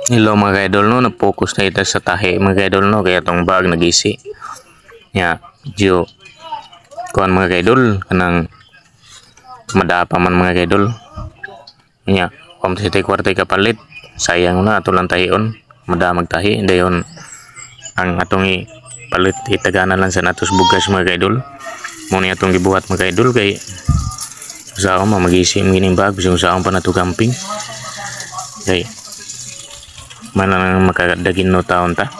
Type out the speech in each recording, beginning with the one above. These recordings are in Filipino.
Hello mga idol no, na-focus na ita sa tahi mga idol no, kaya tong bag nagisi. Ya, jo kuan mga idol kanang madapa man mga idol. Ya, kom sa kwarta kapalit. Sayang na ato lang tahion, madamag tahi dayon ang atong palit itagana lang sa natos bugas mga idol. Mo ni atong gibuhat mga idol kay sa ako magisi gining bag bising sa pa nato camping. Kay mana nang makadagin no taon ta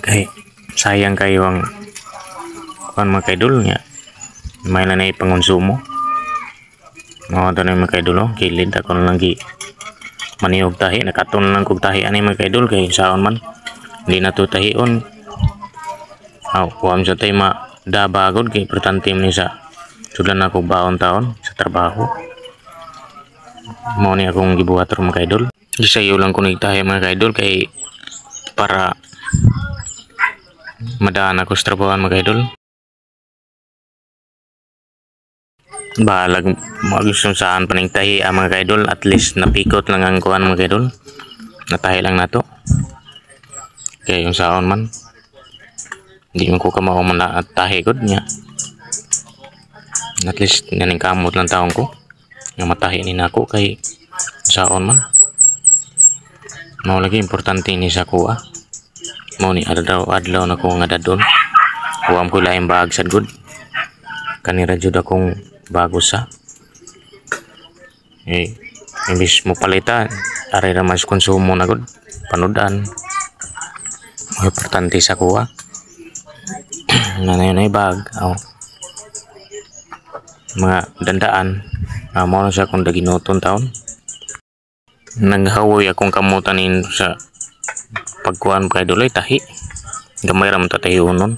kay sayang kayo ang kuan mga idol nya may na pangonsumo no to na mga idol kilid ako lang gi maniog tahi nakaton lang kog tahi ani mga idol kay saon man hindi na to tahion wam sa tay ma dabagod kay importante man sa sudan ako baon taon sa trabaho mo ni akong gibuhat ro mga idol. Isayo lang ko nagtahi mga idol kay para madaan ako sa trabaho mga idol. Balag magusong saan pa nagtahi mga idol, at least napikot lang ang kuhan mga idol. Natahi lang nato. Kaya yung saon man hindi man ko kamao man tahi gud niya. At least naning kamot lang taon ko nga matahi ni nako kay saon man. Mau lagi importante ini sa kuha. Mau ni adlaw na ko nga dadon. Huwam ko laing bag sad good. Kanira jud akong bago sa. Imbis mo palita, aray ra mas konsumo na good. Panudan. Mau importante sa kuha. Nanay bag. Mga dandaan. Mau na sa akong daginoton taon. Naghawoy akong kamutan sa pagkuhan kay duloy tahi gamay ra man ta tahi unon.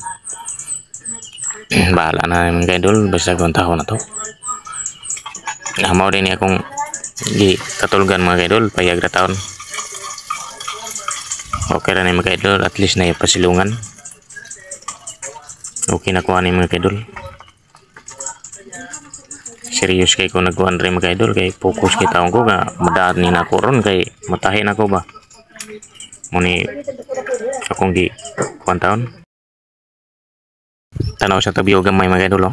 Bahala na naman kay dul basta kung taho na to mao din akong di katulgan mga kaidol payag ra taon. Okay ra ni mga kaidol, at least na pasilungan okay na kuha ni mga kaidol. Serius kay ko nagkuhan rin mga idol kay focus kay taong ko nga madaan ni nako ron kay matahin ako ba muni akong gi kuhan taon tanaw sa tabi o gamay mga idol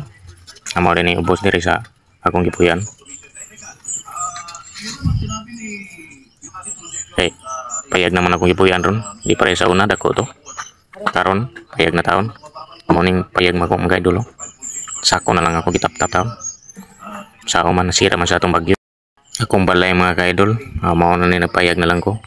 amo rin ni ubos diri sa akong gipuyan. Kay payag naman akong gipuyan ron di pare sa una dako to karon payag na taon morning payag mako mga idol sako na lang ako gitap-tap taon sa man nasira man sa atong bagyo akong balay mga kaidol. Mao na ni nagpayag na lang ko.